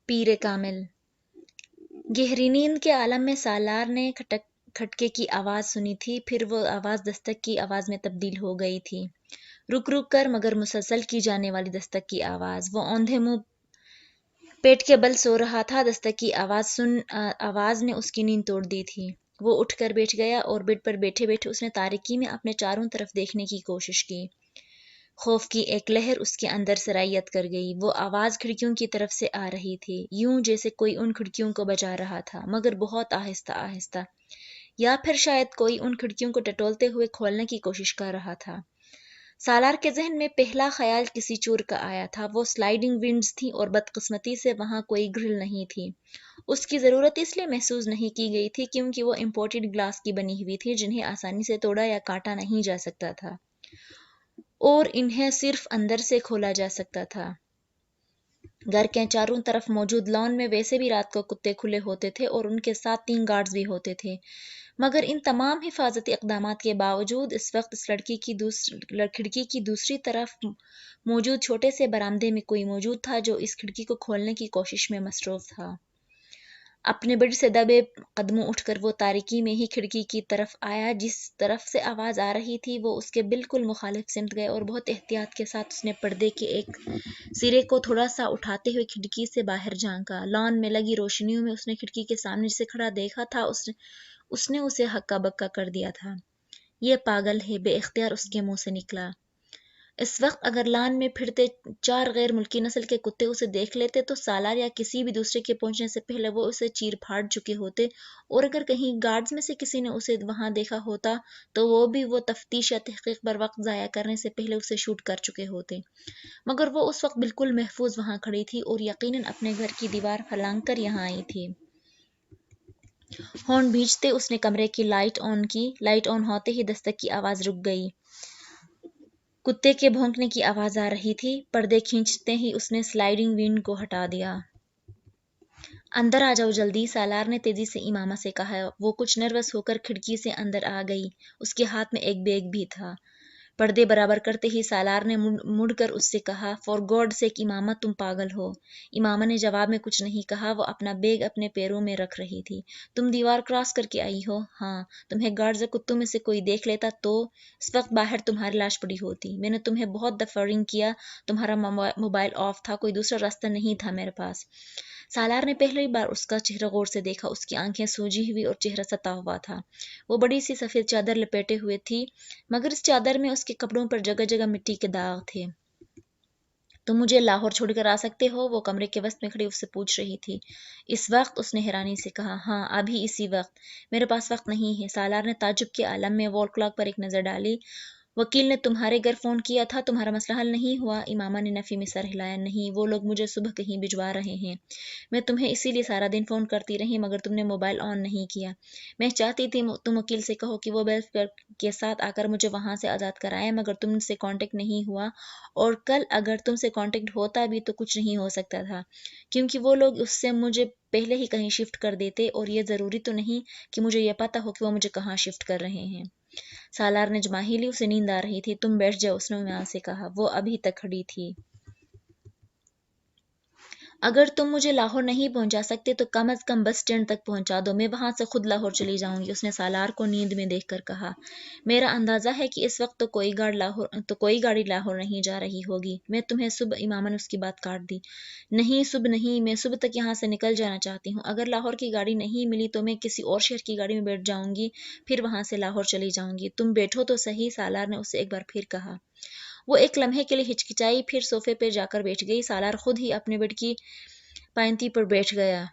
پیر کامل۔ گہری نیند کے عالم میں سالار نے کھٹکے کی آواز سنی تھی، پھر وہ آواز دستک کی آواز میں تبدیل ہو گئی تھی، رک رک کر مگر مسلسل کی جانے والی دستک کی آواز۔ وہ اوندھے منہ پیٹ کے بل سو رہا تھا، دستک کی آواز نے اس کی نیند توڑ دی تھی۔ وہ اٹھ کر بیٹھ گیا اور بیڈ پر بیٹھے بیٹھے اس نے تاریکی میں اپنے چاروں طرف دیکھنے کی کوشش کی۔ خوف کی ایک لہر اس کے اندر سرایت کر گئی۔ وہ آواز کھڑکیوں کی طرف سے آ رہی تھی، یوں جیسے کوئی ان کھڑکیوں کو بجا رہا تھا، مگر بہت آہستہ آہستہ، یا پھر شاید کوئی ان کھڑکیوں کو ٹٹولتے ہوئے کھولنے کی کوشش کر رہا تھا۔ سالار کے ذہن میں پہلا خیال کسی چور کا آیا تھا۔ وہ سلائیڈنگ ونڈز تھیں اور بدقسمتی سے وہاں کوئی گرل نہیں تھی۔ اس کی ضرورت اس لیے محسوس نہیں کی گئی تھی کیونکہ وہ امپورٹڈ گلاس کی بنی ہوئی تھی جنہیں آسانی سے توڑا یا کاٹا نہیں جا سکتا تھا اور انہیں صرف اندر سے کھولا جا سکتا تھا۔ گھر کے چاروں طرف موجود لان میں ویسے بھی رات کو کتے کھلے ہوتے تھے اور ان کے ساتھ 3 گارڈز بھی ہوتے تھے، مگر ان تمام حفاظتی اقدامات کے باوجود اس وقت اس کھڑکی کی دوسری طرف موجود چھوٹے سے برآمدے میں کوئی موجود تھا جو اس کھڑکی کو کھولنے کی کوشش میں مصروف تھا۔ اپنے بیڈ سے دبے قدموں اٹھ کر وہ تاریکی میں ہی کھڑکی کی طرف آیا، جس طرف سے آواز آ رہی تھی۔ وہ اس کے بالکل مخالف سمت گئے اور بہت احتیاط کے ساتھ اس نے پردے کے ایک سرے کو تھوڑا سا اٹھاتے ہوئے کھڑکی سے باہر جھانکا۔ لان میں لگی روشنیوں میں اس نے کھڑکی کے سامنے جسے کھڑا دیکھا تھا، اس نے اسے ہکا بکا کر دیا تھا۔ یہ پاگل ہے، بے اختیار اس کے منہ سے نکلا۔ اس وقت اگر لان میں پھرتے 4 غیر ملکی نسل کے کتے اسے دیکھ لیتے تو سالار یا کسی بھی دوسرے کے پہنچنے سے پہلے وہ اسے چیر پھاڑ چکے ہوتے، اور اگر کہیں گارڈز میں سے کسی نے اسے وہاں دیکھا ہوتا تو وہ بھی تفتیش یا تحقیق پر وقت ضائع کرنے سے پہلے اسے شوٹ کر چکے ہوتے، مگر وہ اس وقت بالکل محفوظ وہاں کھڑی تھی اور یقیناً اپنے گھر کی دیوار پھلانگ کر یہاں آئی تھی۔ ہارن بھیجتے اس نے کمرے کی لائٹ آن کی۔ لائٹ آن ہوتے ہی دستک کی آواز رک گئی۔ کتے کے بھونکنے کی آواز آ رہی تھی۔ پردے کھینچتے ہی اس نے سلائیڈنگ ونڈ کو ہٹا دیا۔ اندر آ جاؤ جلدی، سالار نے تیزی سے امامہ سے کہا۔ وہ کچھ نروس ہو کر کھڑکی سے اندر آ گئی۔ اس کے ہاتھ میں ایک بیگ بھی تھا۔ پردے برابر کرتے ہی سالار نے مڑ کر اس سے کہا، فار گاڈ سیک امامہ، تم پاگل ہو۔ امامہ نے جواب میں کچھ نہیں کہا، وہ اپنا بیگ اپنے پیروں میں رکھ رہی تھی۔ تم دیوار کراس کر کے آئی ہو؟ ہاں۔ تمہیں گارڈز یا کتوں میں سے کوئی دیکھ لیتا تو؟ اس وقت باہر تمہاری لاش پڑی ہوتی۔ میں نے تمہیں بہت دفعہ رنگ کیا، تمہارا موبائل آف تھا، کوئی دوسرا راستہ نہیں تھا میرے پاس۔ سالار نے پہلی بار اس کا چہرہ غور سے دیکھا۔ اس کی آنکھیں سوجی ہوئی اور چہرہ ستا ہوا تھا۔ وہ بڑی سی سفید چادر لپیٹے ہوئے تھی، مگر اس چادر میں اس کے کپڑوں پر جگہ جگہ مٹی کے داغ تھے۔ تم مجھے لاہور چھوڑ کر آ سکتے ہو؟ وہ کمرے کے وسط میں کھڑی اس سے پوچھ رہی تھی۔ اس وقت؟ اس نے حیرانی سے کہا۔ ہاں، ابھی اسی وقت۔ میرے پاس وقت نہیں ہے۔ سالار نے تعجب کے عالم میں وال کلاک پر ایک نظر ڈالی۔ وکیل نے تمہارے گھر فون کیا تھا، تمہارا مسئلہ حل نہیں ہوا؟ امامہ نے نفی میں سر ہلایا۔ نہیں، وہ لوگ مجھے صبح کہیں بھجوا رہے ہیں۔ میں تمہیں اسی لیے سارا دن فون کرتی رہی، مگر تم نے موبائل آن نہیں کیا۔ میں چاہتی تھی تم وکیل سے کہو کہ وہ ویلفیئر کے ساتھ آ کر مجھے وہاں سے آزاد کرائے، مگر تم سے کانٹیکٹ نہیں ہوا، اور کل اگر تم سے کانٹیکٹ ہوتا بھی تو کچھ نہیں ہو سکتا تھا، کیونکہ وہ لوگ اس سے مجھے پہلے ہی کہیں شفٹ کر دیتے، اور یہ ضروری تو نہیں کہ مجھے یہ پتہ ہو کہ وہ مجھے کہاں شفٹ کر رہے ہیں۔ سالار نے جماہی لی، اسے نیند آ رہی تھی۔ تم بیٹھ جاؤ، اس نے امامہ سے کہا۔ وہ ابھی تک کھڑی تھی۔ اگر تم مجھے لاہور نہیں پہنچا سکتے تو کم از کم بس اسٹینڈ تک پہنچا دو، میں وہاں سے خود لاہور چلی جاؤں گی، اس نے سالار کو نیند میں دیکھ کر کہا۔ میرا اندازہ ہے کہ اس وقت تو کوئی گاڑی لاہور نہیں جا رہی ہوگی۔ میں تمہیں صبح، امامہ نے اس کی بات کاٹ دی۔ نہیں، صبح نہیں، میں صبح تک یہاں سے نکل جانا چاہتی ہوں۔ اگر لاہور کی گاڑی نہیں ملی تو میں کسی اور شہر کی گاڑی میں بیٹھ جاؤں گی، پھر وہاں سے لاہور چلی جاؤں گی۔ تم بیٹھو تو صحیح، سالار نے اسے ایک بار پھر کہا۔ وہ ایک لمحے کے لیے ہچکچائی، پھر صوفے پہ جا کر بیٹھ گئی۔ سالار خود ہی اپنے بیڈ کی پائنتی پر بیٹھ گیا۔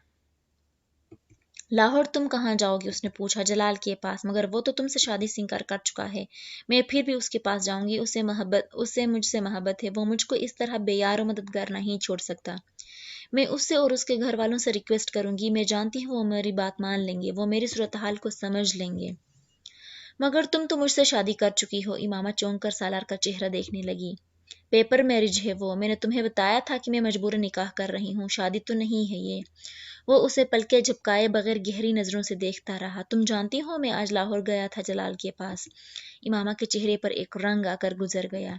لاہور تم کہاں جاؤ گی؟ اس نے پوچھا۔ جلال کے پاس، مگر وہ تو تم سے شادی سے انکار کر چکا ہے۔ میں پھر بھی اس کے پاس جاؤں گی، اسے مجھ سے محبت ہے، وہ مجھ کو اس طرح بے یار و مددگار نہیں چھوڑ سکتا۔ میں اس سے اور اس کے گھر والوں سے ریکویسٹ کروں گی، میں جانتی ہوں وہ میری بات مان لیں گے، وہ میری صورتحال کو سمجھ لیں گے۔ مگر تم تو مجھ سے شادی کر چکی ہو۔ امامہ چونک کر سالار کا چہرہ دیکھنے لگی۔ پیپر میرج ہے وہ، میں نے تمہیں بتایا تھا کہ میں مجبوراً نکاح کر رہی ہوں، شادی تو نہیں ہے یہ۔ وہ اسے پلکیں جھپکائے بغیر گہری نظروں سے دیکھتا رہا۔ تم جانتی ہو میں آج لاہور گیا تھا جلال کے پاس۔ امامہ کے چہرے پر ایک رنگ آ کر گزر گیا۔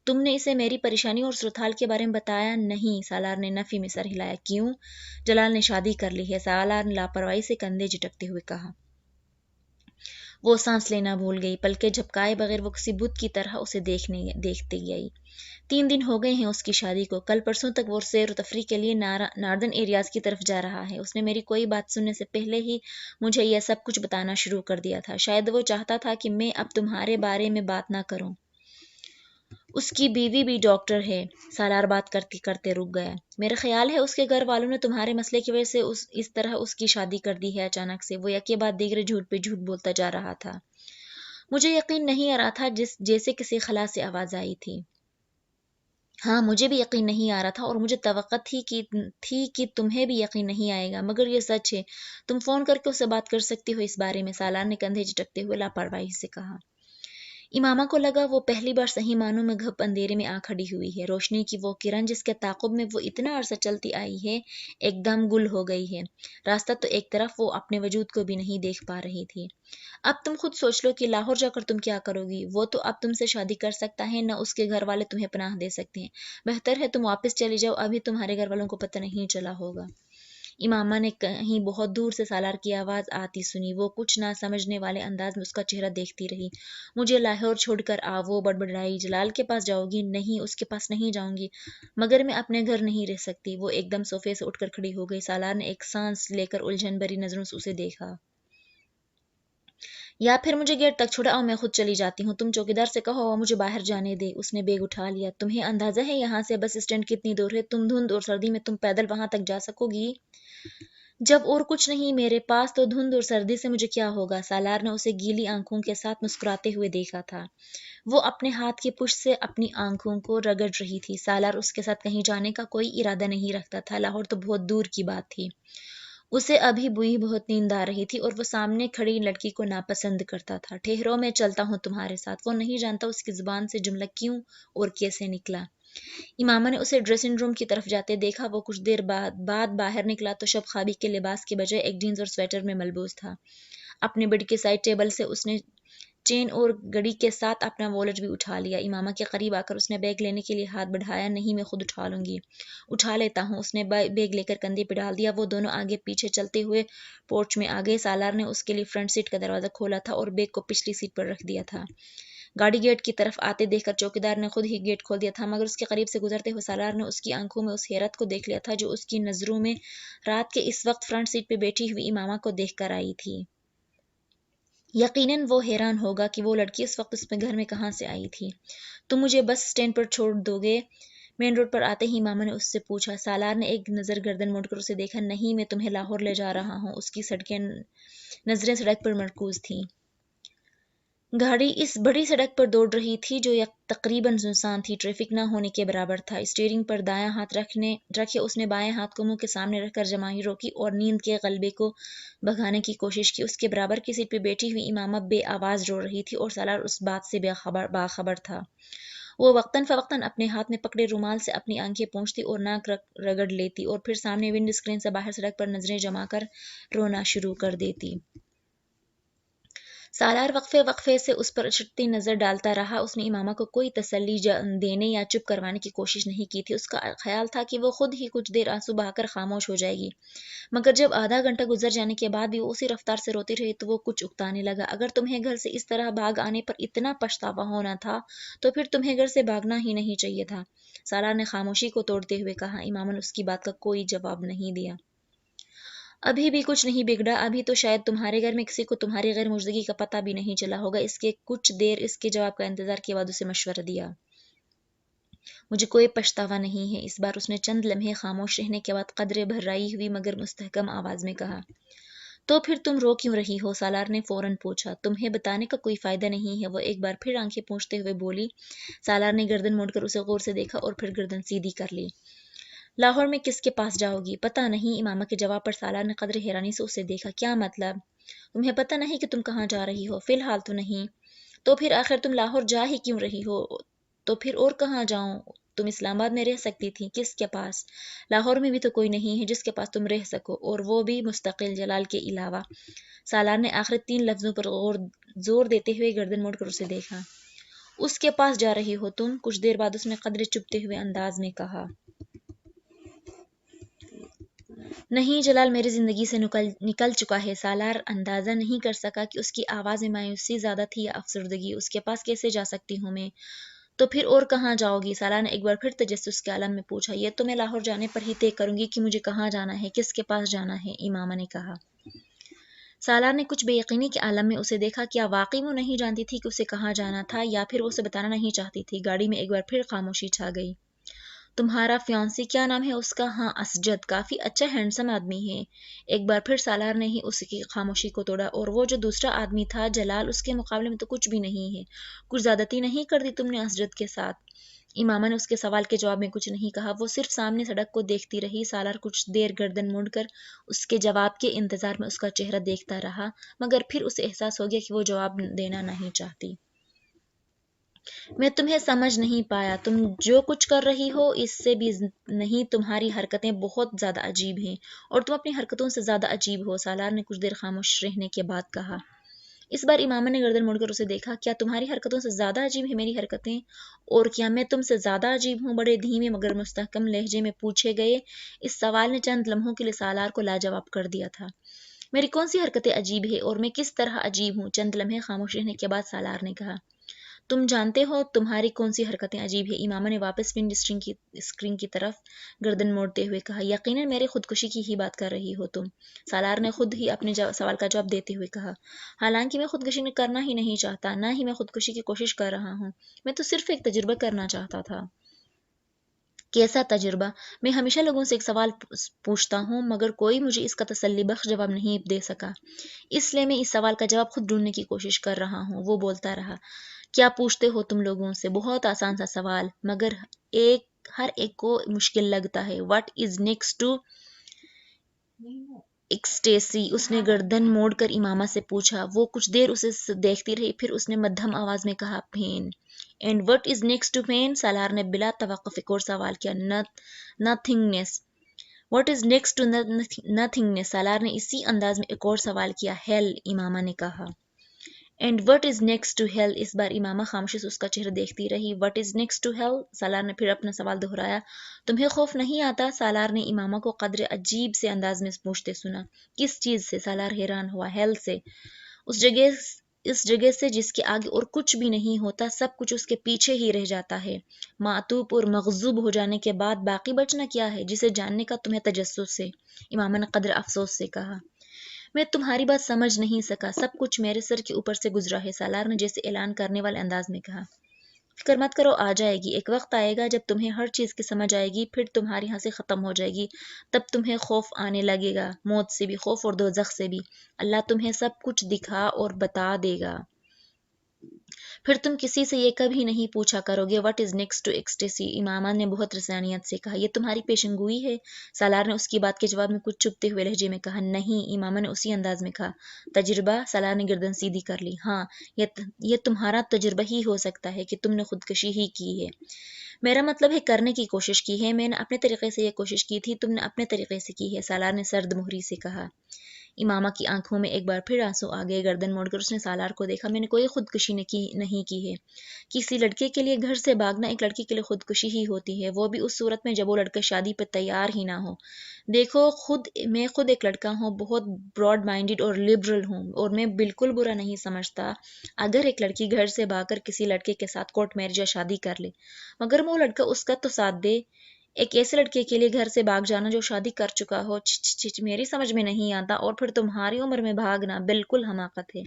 تم نے اسے میری پریشانی اور صورتحال کے بارے میں بتایا نہیں؟ سالار نے نفی میں سر ہلایا۔ کیوں؟ جلال نے شادی کر لی ہے، سالار نے لاپرواہی سے کندھے جھٹکتے ہوئے کہا۔ وہ سانس لینا بھول گئی، پلکیں جھپکائے بغیر وہ کسی بت کی طرح اسے دیکھتے گئی۔ 3 دن ہو گئے ہیں اس کی شادی کو، کل پرسوں تک وہ سیر و تفریح کے لیے ناردرن ایریاز کی طرف جا رہا ہے۔ اس نے میری کوئی بات سننے سے پہلے ہی مجھے یہ سب کچھ بتانا شروع کر دیا تھا۔ شاید وہ چاہتا تھا کہ میں اب تمہارے بارے میں بات نہ کروں۔ اس کی بیوی بھی ڈاکٹر ہے۔ سالار بات کرتے کرتے رک گیا۔ میرا خیال ہے اس کے گھر والوں نے تمہارے مسئلے کی وجہ سے اس طرح اس کی شادی کر دی ہے اچانک سے۔ وہ یکے بعد دیگرے جھوٹ پہ جھوٹ بولتا جا رہا تھا۔ مجھے یقین نہیں آ رہا تھا، جیسے کسی خلا سے آواز آئی تھی۔ ہاں، مجھے بھی یقین نہیں آ رہا تھا، اور مجھے توقع تھی کہ تمہیں بھی یقین نہیں آئے گا، مگر یہ سچ ہے۔ تم فون کر کے اس سے بات کر سکتی ہو اس بارے میں، سالار نے کندھے جھٹکتے ہوئے لاپرواہی سے کہا۔ امامہ کو لگا وہ پہلی بار صحیح معنوں میں گھپ اندھیرے میں آ کھڑی ہوئی ہے۔ روشنی کی وہ کرن جس کے تعاقب میں وہ اتنا عرصہ چلتی آئی ہے، ایک دم گل ہو گئی ہے۔ راستہ تو ایک طرف، وہ اپنے وجود کو بھی نہیں دیکھ پا رہی تھی۔ اب تم خود سوچ لو کہ لاہور جا کر تم کیا کرو گی۔ وہ تو اب تم سے شادی کر سکتا ہے، نہ اس کے گھر والے تمہیں پناہ دے سکتے ہیں۔ بہتر ہے تم واپس چلی جاؤ، ابھی تمہارے گھر والوں کو پتہ نہیں چلا ہوگا۔ امامہ نے کہیں بہت دور سے سالار کی آواز آتی سنی۔ وہ کچھ نہ سمجھنے والے انداز میں اس کا چہرہ دیکھتی رہی۔ مجھے لاہور چھوڑ کر آ، وہ بڑبڑائی۔ جلال کے پاس جاؤ گی؟ نہیں، اس کے پاس نہیں جاؤں گی، مگر میں اپنے گھر نہیں رہ سکتی۔ وہ ایک دم صوفے سے اٹھ کر کھڑی ہو گئی۔ سالار نے ایک سانس لے کر الجھن بھری نظروں سے اسے دیکھا۔ یا پھر مجھے گیٹ تک چھڑاؤ، میں خود چلی جاتی ہوں۔ تم چوکیدار سے کہو وہ مجھے باہر جانے دے۔ اس نے بیگ اٹھا لیا۔ تمہیں اندازہ ہے یہاں سے بس اسٹینڈ کتنی دور ہے؟ تم دھند اور سردی میں تم پیدل وہاں تک جا سکو گی؟ جب اور کچھ نہیں میرے پاس تو دھند اور سردی سے مجھے کیا ہوگا؟ سالار نے اسے گیلی آنکھوں کے ساتھ مسکراتے ہوئے دیکھا تھا۔ وہ اپنے ہاتھ کی پشت سے اپنی آنکھوں کو رگڑ رہی تھی۔ سالار اس کے ساتھ کہیں جانے کا کوئی ارادہ نہیں رکھتا تھا۔ لاہور تو بہت دور کی بات تھی۔ اسے ابھی بوئی بہت نیند آ رہی تھی، اور وہ سامنے کھڑی لڑکی کو ناپسند کرتا تھا۔ ٹھہرو، میں چلتا ہوں تمہارے ساتھ۔ وہ نہیں جانتا اس کی زبان سے جملہ کیوں اور کیسے نکلا۔ امامہ نے اسے ڈریسنگ روم کی طرف جاتے دیکھا۔ وہ کچھ دیر بعد باہر نکلا تو شب خوابی کے لباس کے بجائے ایک جینز اور سویٹر میں ملبوس تھا۔ اپنے بیڈ کے سائڈ ٹیبل سے اس نے چین اور گھڑی کے ساتھ اپنا والٹ بھی اٹھا لیا۔ امامہ کے قریب آ کر اس نے بیگ لینے کے لیے ہاتھ بڑھایا۔ نہیں، میں خود اٹھا لوں گی۔ اٹھا لیتا ہوں۔ اس نے بیگ لے کر کندھے پہ ڈال دیا۔ وہ دونوں آگے پیچھے چلتے ہوئے پورچ میں آ گئے۔ سالار نے اس کے لیے فرنٹ سیٹ کا دروازہ کھولا تھا اور بیگ کو پچھلی سیٹ پر رکھ دیا تھا۔ گاڑی گیٹ کی طرف آتے دیکھ کر چوکیدار نے خود ہی گیٹ کھول دیا تھا، مگر اس کے قریب سے گزرتے ہوئے سالار نے اس کی آنکھوں میں اس حیرت کو دیکھ لیا تھا جو اس کی نظروں میں رات کے اس وقت فرنٹ سیٹ پہ بیٹھی ہوئی امامہ کو دیکھ کر آئی تھی۔ یقیناً وہ حیران ہوگا کہ وہ لڑکی اس وقت اس میں گھر میں کہاں سے آئی تھی۔ تم مجھے بس اسٹینڈ پر چھوڑ دو گے؟ مین روڈ پر آتے ہی امامہ نے اس سے پوچھا۔ سالار نے ایک نظر گردن موڑ کر اسے دیکھا۔ نہیں، میں تمہیں لاہور لے جا رہا ہوں۔ اس کی نظریں سڑک پر مرکوز تھیں۔ گاڑی اس بڑی سڑک پر دوڑ رہی تھی جو تقریباً سنسان تھی، ٹریفک نہ ہونے کے برابر تھا۔ اسٹیئرنگ پر دایاں ہاتھ رکھے اس نے بائیں ہاتھ کو منہ کے سامنے رکھ کر جمائی روکی اور نیند کے غلبے کو بھگانے کی کوشش کی۔ اس کے برابر کی سیٹ پہ بیٹھی ہوئی امامہ بے آواز رو رہی تھی اور سالار اس بات سے باخبر تھا۔ وہ وقتاً فوقتاً اپنے ہاتھ میں پکڑے رومال سے اپنی آنکھیں پونچھتی اور ناک رگڑ لیتی، اور پھر سامنے ونڈ اسکرین سے باہر سڑک پر نظریں جما کر رونا شروع کر دیتی۔ سالار وقفے وقفے سے اس پر اچھٹتی نظر ڈالتا رہا۔ اس نے امامہ کو کوئی تسلی دینے یا چپ کروانے کی کوشش نہیں کی تھی۔ اس کا خیال تھا کہ وہ خود ہی کچھ دیر آنسو بہا کر خاموش ہو جائے گی، مگر جب آدھا گھنٹہ گزر جانے کے بعد بھی وہ اسی رفتار سے روتی رہی تو وہ کچھ اکتانے لگا۔ اگر تمہیں گھر سے اس طرح بھاگ آنے پر اتنا پچھتاوا ہونا تھا تو پھر تمہیں گھر سے بھاگنا ہی نہیں چاہیے تھا، سالار نے خاموشی کو توڑتے ہوئے کہا۔ امامہ نے اس کی بات کا کوئی جواب نہیں دیا۔ ابھی بھی کچھ نہیں بگڑا۔ ابھی تو شاید تمہارے گھر میں کسی کو تمہاری غیر موجودگی کا پتہ بھی نہیں چلا ہوگا۔ اس کے کچھ دیر اس کے جواب کا انتظار کے بعد اسے مشورہ دیا۔ مجھے کوئی پچھتاوا نہیں ہے، اس بار اس نے چند لمحے خاموش رہنے کے بعد قدرے بھرائی ہوئی مگر مستحکم آواز میں کہا۔ تو پھر تم رو کیوں رہی ہو؟ سالار نے فوراً پوچھا۔ تمہیں بتانے کا کوئی فائدہ نہیں ہے، وہ ایک بار پھر آنکھیں پونچھتے ہوئے بولی۔ سالار نے گردن موڑ کر اسے غور سے دیکھا اور پھر گردن سیدھی کر لی۔ لاہور میں کس کے پاس جاؤ گی؟ پتہ نہیں۔ امامہ کے جواب پر سالار نے قدر حیرانی سے اسے دیکھا۔ کیا مطلب؟ تمہیں پتہ نہیں کہ تم کہاں جا رہی ہو؟ فی الحال تو نہیں۔ تو پھر آخر تم لاہور جا ہی کیوں رہی ہو؟ تو پھر اور کہاں جاؤں؟ تم اسلام آباد میں رہ سکتی تھی۔ کس کے پاس؟ لاہور میں بھی تو کوئی نہیں ہے جس کے پاس تم رہ سکو، اور وہ بھی مستقل، جلال کے علاوہ۔ سالار نے آخری 3 لفظوں پر زور دیتے ہوئے گردن موڑ کر اسے دیکھا۔ اس کے پاس جا رہی ہو تم؟ کچھ دیر بعد اس نے قدرے چپتے ہوئے انداز میں کہا۔ نہیں جلال میری زندگی سے نکل چکا ہے۔ سالار اندازہ نہیں کر سکا کہ اس کی آواز میں مایوسی زیادہ تھی یا افسردگی۔ اس کے پاس کیسے جا سکتی ہوں میں؟ تو پھر اور کہاں جاؤ گی؟ سالار نے ایک بار پھر تجسس کے عالم میں پوچھا۔ یہ تو میں لاہور جانے پر ہی طے کروں گی کہ مجھے کہاں جانا ہے، کس کے پاس جانا ہے، امامہ نے کہا۔ سالار نے کچھ بے یقینی کے عالم میں اسے دیکھا۔ کیا واقعی وہ نہیں جانتی تھی کہ اسے کہاں جانا تھا، یا پھر وہ اسے بتانا نہیں چاہتی تھی؟ گاڑی میں ایک بار پھر خاموشی چھا گئی۔ تمہارا فیانسی کیا نام ہے اس کا؟ ہاں اسجد، کافی اچھا ہینڈسم آدمی ہے۔ ایک بار پھر سالار نے ہی اس کی خاموشی کو توڑا۔ اور وہ جو دوسرا آدمی تھا جلال، اس کے مقابلے میں تو کچھ بھی نہیں ہے۔ کچھ زیادتی نہیں کر دی تم نے اسجد کے ساتھ؟ امامہ نے اس کے سوال کے جواب میں کچھ نہیں کہا۔ وہ صرف سامنے سڑک کو دیکھتی رہی۔ سالار کچھ دیر گردن موڑ کر اس کے جواب کے انتظار میں اس کا چہرہ دیکھتا رہا، مگر پھر اسے احساس ہو گیا کہ وہ جواب دینا نہیں چاہتی۔ میں تمہیں سمجھ نہیں پایا۔ تم جو کچھ کر رہی ہو اس سے بھی نہیں، تمہاری حرکتیں بہت زیادہ عجیب ہیں، اور تم اپنی حرکتوں سے زیادہ عجیب ہو، سالار نے کچھ دیر خاموش رہنے کے بعد کہا۔ اس بار امامہ نے گردن موڑ کر اسے دیکھا۔ کیا تمہاری حرکتوں سے زیادہ عجیب ہیں میری حرکتیں؟ اور کیا میں تم سے زیادہ عجیب ہوں؟ بڑے دھیمے مگر مستحکم لہجے میں پوچھے گئے اس سوال نے چند لمحوں کے لیے سالار کو لاجواب کر دیا تھا۔ میری کون سی حرکتیں عجیب ہیں اور میں کس طرح عجیب ہوں؟ چند لمحے خاموش رہنے کے بعد سالار نے کہا۔ تم جانتے ہو تمہاری کون سی حرکتیں عجیب ہیں؟ امامہ نے واپس ونڈ اسکرین کی طرف گردن موڑتے ہوئے کہا۔ یقیناً میرے خودکشی کی ہی بات کر رہی ہو تم، سالار نے خود ہی اپنے سوال کا جواب دیتے ہوئے کہا۔ حالانکہ میں خودکشی کرنا ہی نہیں چاہتا، نہ ہی میں خودکشی کی کوشش کر رہا ہوں، میں تو صرف ایک تجربہ کرنا چاہتا تھا۔ کیسا تجربہ؟ میں ہمیشہ لوگوں سے ایک سوال پوچھتا ہوں مگر کوئی مجھے اس کا تسلی بخش جواب نہیں دے سکا، اس لیے میں اس سوال کا جواب خود ڈھونڈنے کی کوشش کر رہا ہوں۔ وہ بولتا رہا۔ کیا پوچھتے ہو تم لوگوں سے؟ بہت آسان سا سوال، مگر ہر ایک کو مشکل لگتا ہے۔ What is next to ecstasy? اس نے گردن موڑ کر امامہ سے پوچھا۔ وہ کچھ دیر اسے دیکھتی رہی، پھر اس نے مدھم آواز میں کہا، pain. And what is next to pain? Salar نے بلا توقف ایک اور سوال کیا۔ Nothingness. What is next to nothingness? Salar نے اسی انداز میں ایک اور سوال کیا۔ ہیل، امامہ نے کہا۔ And what is next to hell? اس بار امامہ خاموشی سے اس کا چہرہ دیکھتی رہی۔ What is next to hell? Salar نے پھر اپنا سوال دہرایا۔ تمہیں خوف نہیں آتا؟ سالار نے امامہ کو قدرے عجیب سے انداز میں پوچھتے سنا۔ کس چیز سے؟ سالار حیران ہوا۔ ہیل سے، اس جگہ سے جس کے آگے اور کچھ بھی نہیں ہوتا، سب کچھ اس کے پیچھے ہی رہ جاتا ہے، معطوب اور مغضوب ہو جانے کے بعد باقی بچنا کیا ہے جسے جاننے کا تمہیں تجسس ہے؟ امامہ نے قدر افسوس سے کہا۔ میں تمہاری بات سمجھ نہیں سکا، سب کچھ میرے سر کے اوپر سے گزرا ہے، سالار نے جیسے اعلان کرنے والے انداز میں کہا۔ فکر مت کرو، آ جائے گی، ایک وقت آئے گا جب تمہیں ہر چیز کی سمجھ آئے گی، پھر تمہاری ہنسی ختم ہو جائے گی، تب تمہیں خوف آنے لگے گا، موت سے بھی خوف اور دوزخ سے بھی، اللہ تمہیں سب کچھ دکھا اور بتا دے گا، پھر تم کسی سے یہ کبھی نہیں پوچھا کرو گے what is next to ecstasy? Imama نے بہت رسانیت سے کہا۔ یہ تمہاری پیشن گوئی ہے؟ سالار نے اس کی بات کے جواب میں کچھ چپتے ہوئے لہجے میں کہا۔ نہیں، امامہ نے اسی انداز میں کہا۔ تجربہ؟ سالار نے گردن سیدھی کر لی۔ ہاں، یہ تمہارا تجربہ ہی ہو سکتا ہے کہ تم نے خودکشی ہی کی ہے، میرا مطلب ہے کرنے کی کوشش کی ہے، میں نے اپنے طریقے سے یہ کوشش کی تھی، تم نے اپنے طریقے سے کی ہے، سالار نے سرد مہری سے کہا۔ امامہ کی آنکھوں میں ایک بار پھر آنسو آ گئے، گردن موڑ کر اس نے سالار کو دیکھا۔ میں نے کوئی خودکشی نہیں کی ہے۔ کسی لڑکے کے لیے گھر سے بھاگنا ایک لڑکی کے لیے خودکشی ہی ہوتی ہے، وہ بھی اس صورت میں جب وہ لڑکا شادی پہ تیار ہی نہ ہو۔ دیکھو، میں خود ایک لڑکا ہوں، بہت براڈ مائنڈڈ اور لبرل ہوں، اور میں بالکل برا نہیں سمجھتا اگر ایک لڑکی گھر سے بھاگ کر کسی لڑکے کے ساتھ کورٹ میرج یا شادی کر لے، مگر وہ لڑکا اس کا تو ساتھ دے۔ ایک ایسے لڑکے کے لیے گھر سے بھاگ جانا جو شادی کر چکا ہو، میری سمجھ میں نہیں آتا، اور پھر تمہاری عمر میں بھاگنا بالکل حماقت ہے۔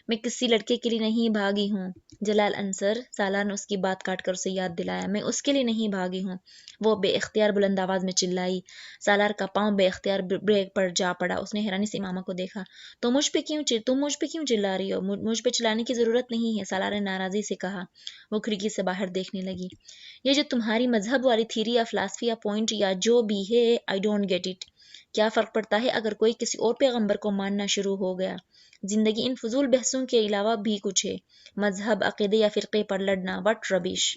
میں کسی لڑکے کے لیے نہیں بھاگی ہوں جلال انصر، سالار نے اس کی بات کاٹ کر اسے یاد دلایا۔ میں اس کے لیے نہیں بھاگی ہوں، وہ بے اختیار بلند آواز میں چلائی۔ سالار کا پاؤں بے اختیار بریک پر جا پڑا، اس نے حیرانی سے امامہ کو دیکھا۔ تم مجھ پہ کیوں چلا رہی ہو؟ مجھ پہ چلانے کی ضرورت نہیں ہے، سالار نے ناراضی سے کہا۔ وہ کھڑکی سے باہر دیکھنے لگی۔ یہ جو تمہاری مذہب والی تھیری یا فلسفی یا پوائنٹ یا جو بھی ہے، آئی ڈونٹ گیٹ اٹ۔ کیا فرق پڑتا ہے اگر کوئی کسی اور پیغمبر کو ماننا شروع ہو گیا؟ زندگی ان فضول بحثوں کے علاوہ بھی کچھ ہے، مذہب، عقیدے یا فرقے پر لڑنا، وٹ ربش۔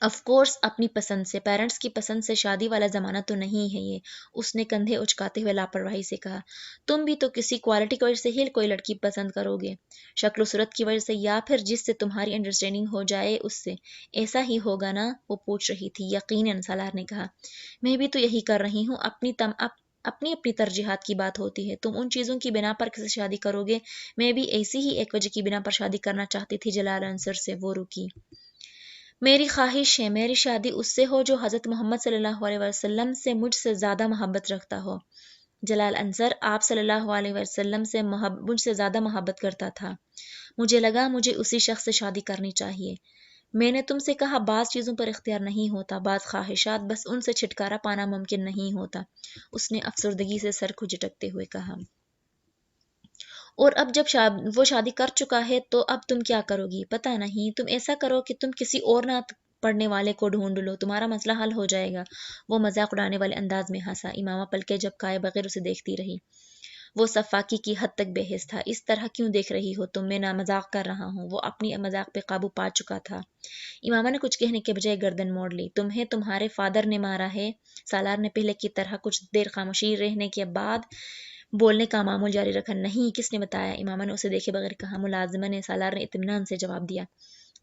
آف کورس اپنی پسند سے، پیرنٹس کی پسند سے شادی والا زمانہ تو نہیں ہے یہ، اس نے کندھے اچکاتے ہوئے لاپرواہی سے کہا۔ تم بھی تو کسی کوالٹی کی وجہ سے ہی کوئی لڑکی پسند کرو گے، شکل و صورت کی وجہ سے یا پھر جس سے تمہاری انڈرسٹینڈنگ ہو جائے اس سے، ایسا ہی ہوگا نا؟ وہ پوچھ رہی تھی۔ یقیناً، سالار نے کہا، میں بھی تو یہی کر رہی ہوں، اپنی اپنی ترجیحات کی بات ہوتی ہے، تم ان چیزوں کی بنا پر کسی شادی کرو گے، میں بھی ایسی ہی ایک وجہ کی بنا پر شادی کرنا چاہتی تھی جلال انصر سے۔ وہ رکی۔ میری خواہش ہے میری شادی اس سے ہو جو حضرت محمد صلی اللہ علیہ وسلم سے مجھ سے زیادہ محبت رکھتا ہو۔ جلال انصر آپ صلی اللہ علیہ وسلم سے مجھ سے زیادہ محبت کرتا تھا، مجھے لگا مجھے اسی شخص سے شادی کرنی چاہیے۔ میں نے تم سے کہا بعض چیزوں پر اختیار نہیں ہوتا، بعض خواہشات بس ان سے چھٹکارا پانا ممکن نہیں ہوتا، اس نے افسردگی سے سر کو جھٹکتے ہوئے کہا۔ اور اب جب وہ شادی کر چکا ہے تو اب تم کیا کرو گی؟ پتہ نہیں، تم ایسا کرو کہ تم کسی اور نہ پڑھنے والے کو ڈھونڈ لو، تمہارا مسئلہ حل ہو جائے گا۔ وہ مذاق اڑانے والے انداز میں ہنسا۔ امامہ پلکیں جھپکائے بغیر اسے دیکھتی رہی۔ وہ سفاکی کی حد تک بے حس تھا۔ اس طرح کیوں دیکھ رہی ہو تم؟ میں نہ مذاق کر رہا ہوں۔ وہ اپنی مذاق پہ قابو پا چکا تھا۔ امامہ نے کچھ کہنے کے بجائے گردن موڑ لی۔ تمہیں تمہارے فادر نے مارا ہے؟ سالار نے پہلے کی طرح کچھ دیر خاموشی رہنے کے بعد بولنے کا معمول جاری رکھا۔ نہیں، کس نے بتایا؟ امامہ نے اسے دیکھے بغیر کہا۔ ملازمہ نے، سالار نے اطمینان سے جواب دیا۔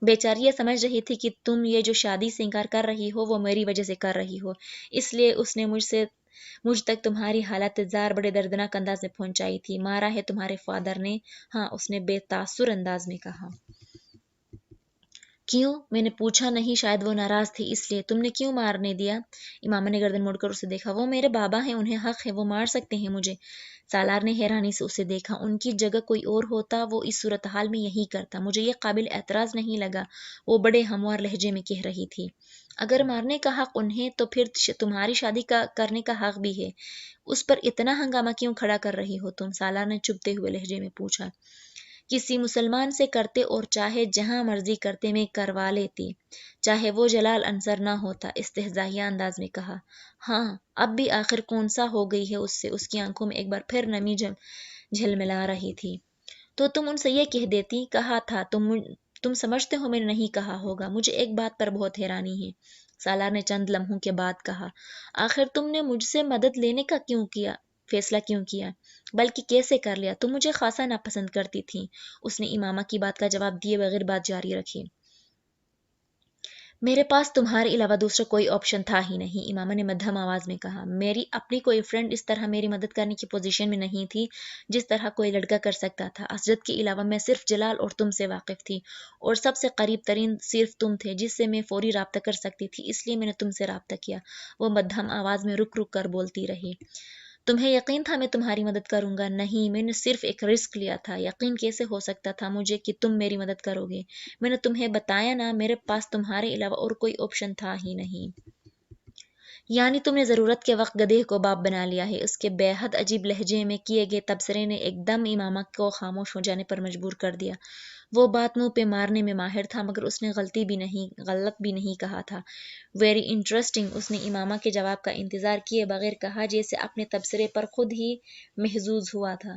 بیچاری یہ سمجھ رہی تھی کہ تم یہ جو شادی سے انکار کر رہی ہو وہ میری وجہ سے کر رہی ہو، اس لیے اس نے مجھ تک تمہاری حالت زار بڑے دردناک انداز میں پہنچائی تھی۔ مارا ہے تمہارے فادر نے؟ ہاں، اس نے بے تاثر انداز میں کہا۔ کیوں؟ میں نے پوچھا نہیں، شاید وہ ناراض تھی اس لیے۔ تم نے کیوں مارنے دیا؟ امامہ نے گردن موڑ کر اسے دیکھا۔ وہ میرے بابا ہیں، انہیں حق ہے، وہ مار سکتے ہیں مجھے۔ سالار نے حیرانی سے اسے دیکھا۔ ان کی جگہ کوئی اور ہوتا وہ اس صورتحال میں یہی کرتا، مجھے یہ قابل اعتراض نہیں لگا، وہ بڑے ہموار لہجے میں کہہ رہی تھی۔ اگر مارنے کا حق انہیں تو پھر تمہاری شادی کرنے کا حق بھی ہے، اس پر اتنا ہنگامہ کیوں کھڑا کر رہی ہو تم؟ سالار نے چبھتے ہوئے لہجے میں پوچھا۔ کسی مسلمان سے کرتے اور چاہے جہاں مرضی کرتے میں کروا لیتی، چاہے وہ جلال انصر نہ ہوتا، استہزائیہ انداز میں کہا۔ ہاں، اب بھی آخر کون سا ہو گئی ہے اس سے؟ اس کی آنکھوں میں ایک بار پھر نمی جھلملا رہی تھی۔ تو تم ان سے یہ کہہ دیتی، کہا تھا، تم سمجھتے ہو میں نے نہیں کہا ہوگا؟ مجھے ایک بات پر بہت حیرانی ہے، سالار نے چند لمحوں کے بعد کہا۔ آخر تم نے مجھ سے مدد لینے کا فیصلہ کیوں کیا؟ بلکہ کیسے کر لیا؟ تم مجھے خاصا ناپسند کرتی تھی، اس نے امامہ کی بات کا جواب دیے بغیر بات جاری رکھی۔ میرے پاس تمہارے علاوہ دوسرا کوئی آپشن تھا ہی نہیں، امامہ نے مدھم آواز میں کہا۔ میری اپنی کوئی فرینڈ اس طرح میری مدد کرنے کی پوزیشن میں نہیں تھی جس طرح کوئی لڑکا کر سکتا تھا۔ اسجد کے علاوہ میں صرف جلال اور تم سے واقف تھی، اور سب سے قریب ترین صرف تم تھے جس سے میں فوری رابطہ کر سکتی تھی، اس لیے میں نے تم سے رابطہ کیا۔ وہ مدھم آواز میں رک رک کر بولتی رہی۔ تمہیں یقین تھا میں تمہاری مدد کروں گا؟ نہیں، میں نے صرف ایک رسک لیا تھا۔ یقین کیسے ہو سکتا تھا مجھے کہ تم میری مدد کرو گے؟ میں نے تمہیں بتایا نا، میرے پاس تمہارے علاوہ اور کوئی آپشن تھا ہی نہیں۔ یعنی تم نے ضرورت کے وقت گدھے کو باپ بنا لیا ہے؟ اس کے بے حد عجیب لہجے میں کیے گئے تبصرے نے ایک دم امامہ کو خاموش ہو جانے پر مجبور کر دیا۔ وہ بات منہ پہ مارنے میں ماہر تھا، مگر اس نے غلط بھی نہیں کہا تھا۔ ویری انٹرسٹنگ، اس نے امامہ کے جواب کا انتظار کیے بغیر کہا، جیسے اپنے تبصرے پر خود ہی محظوظ ہوا تھا۔